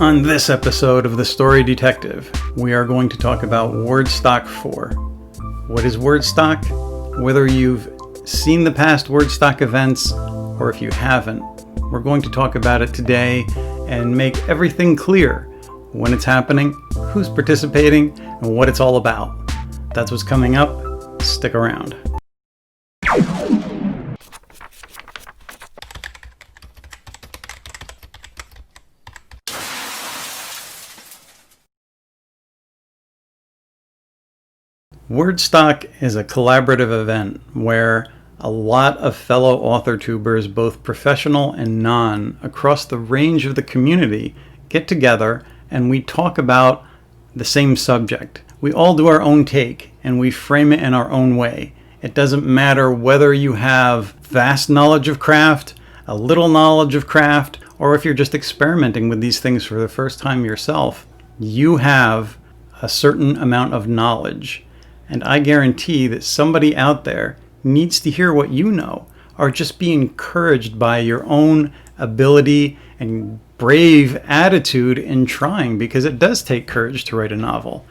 On this episode of the Story Detective, we are going to talk about Wordstock 4. What is Wordstock? Whether you've seen the past Wordstock events or if you haven't, we're going to talk about it today and make everything clear: when it's happening, who's participating, and what it's all about. That's what's coming up. Stick around. Wordstock is a collaborative event where a lot of fellow Authortubers, both professional and non, across the range of the community, get together and we talk about the same subject. We all do our own take and we frame it in our own way. It doesn't matter whether you have vast knowledge of craft, a little knowledge of craft, or if you're just experimenting with these things for the first time yourself. You have a certain amount of knowledge. And I guarantee that somebody out there needs to hear what you know, or just be encouraged by your own ability and brave attitude in trying, because it does take courage to write a novel.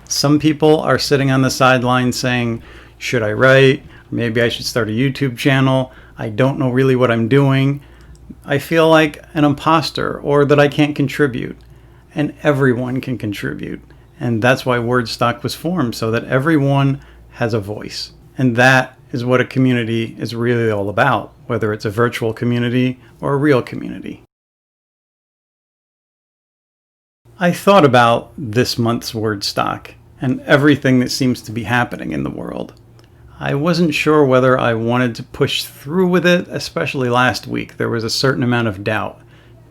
Some people are sitting on the sidelines saying, should I write? Maybe I should start a YouTube channel. I don't know really what I'm doing. I feel like an imposter, or that I can't contribute. And everyone can contribute. And that's why Wordstock was formed, so that everyone has a voice. And that is what a community is really all about, whether it's a virtual community or a real community. I thought about this month's Wordstock and everything that seems to be happening in the world. I wasn't sure whether I wanted to push through with it, especially last week. There was a certain amount of doubt.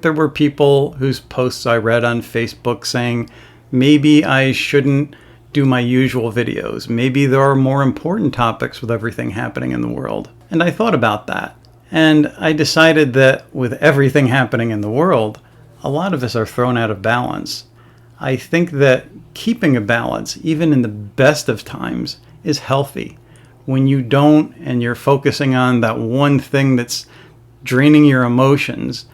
There were people whose posts I read on Facebook saying, maybe I shouldn't do my usual videos. Maybe there are more important topics with everything happening in the world. And I thought about that. And I decided that with everything happening in the world, a lot of us are thrown out of balance. I think that keeping a balance, even in the best of times, is healthy. When you don't, and you're focusing on that one thing that's draining your emotions,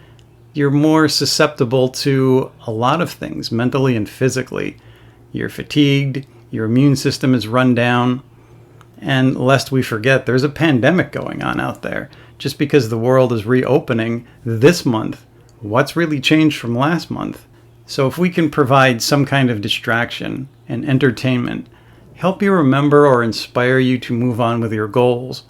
you're more susceptible to a lot of things, mentally and physically. You're fatigued, your immune system is run down, and lest we forget, there's a pandemic going on out there. Just because the world is reopening this month, what's really changed from last month? So if we can provide some kind of distraction and entertainment, help you remember or inspire you to move on with your goals,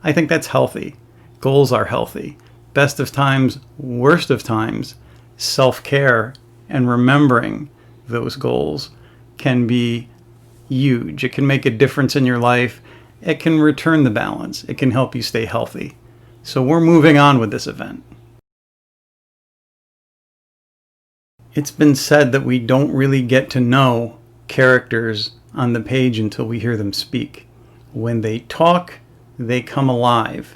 I think that's healthy. Goals are healthy. Best of times, worst of times, self-care and remembering those goals can be huge. It can make a difference in your life. It can return the balance. It can help you stay healthy. So we're moving on with this event. It's been said that we don't really get to know characters on the page until we hear them speak. When they talk, they come alive.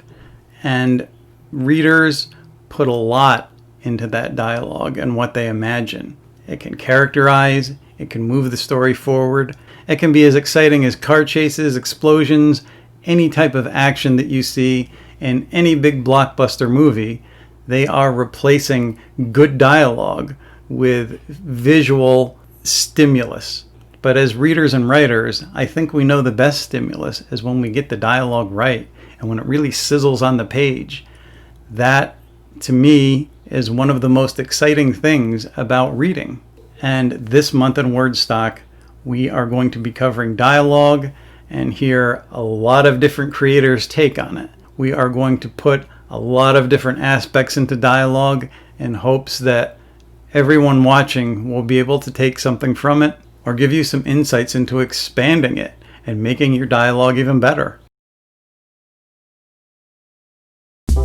And readers put a lot into that dialogue and what they imagine. It can characterize, it can move the story forward. It can be as exciting as car chases, explosions, any type of action that you see in any big blockbuster movie. They are replacing good dialogue with visual stimulus. But as readers and writers, I think we know the best stimulus is when we get the dialogue right and when it really sizzles on the page. That, to me, is one of the most exciting things about reading. And this month in Wordstock, we are going to be covering dialogue and hear a lot of different creators' take on it. We are going to put a lot of different aspects into dialogue in hopes that everyone watching will be able to take something from it or give you some insights into expanding it and making your dialogue even better.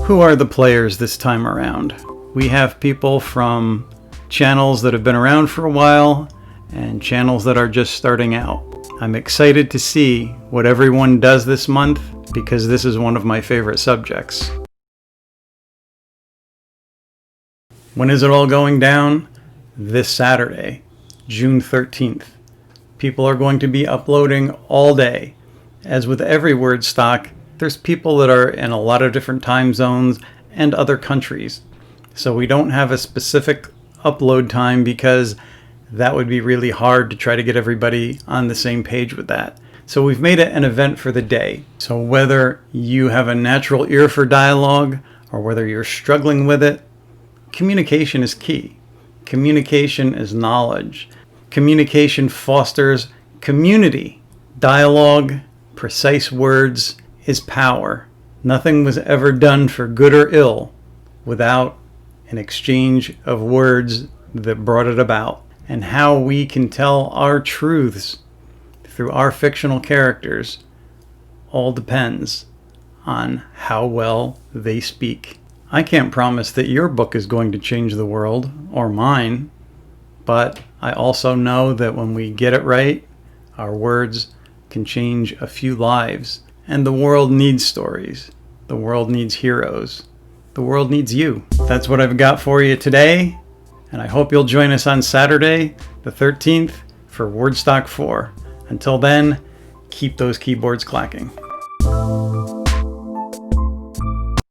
Who are the players this time around? We have people from channels that have been around for a while and channels that are just starting out. I'm excited to see what everyone does this month because this is one of my favorite subjects. When is it all going down? This Saturday, June 13th. People are going to be uploading all day. As with every Wordstock, there's people that are in a lot of different time zones and other countries. So we don't have a specific upload time because that would be really hard to try to get everybody on the same page with that. So we've made it an event for the day. So whether you have a natural ear for dialogue or whether you're struggling with it, communication is key. Communication is knowledge. Communication fosters community. Dialogue, precise words, is power. Nothing was ever done for good or ill without an exchange of words that brought it about. And how we can tell our truths through our fictional characters all depends on how well they speak. I can't promise that your book is going to change the world, or mine, but I also know that when we get it right, our words can change a few lives. And the world needs stories. The world needs heroes. The world needs you. That's what I've got for you today, and I hope you'll join us on Saturday, the 13th, for Wordstock 4. Until then, keep those keyboards clacking.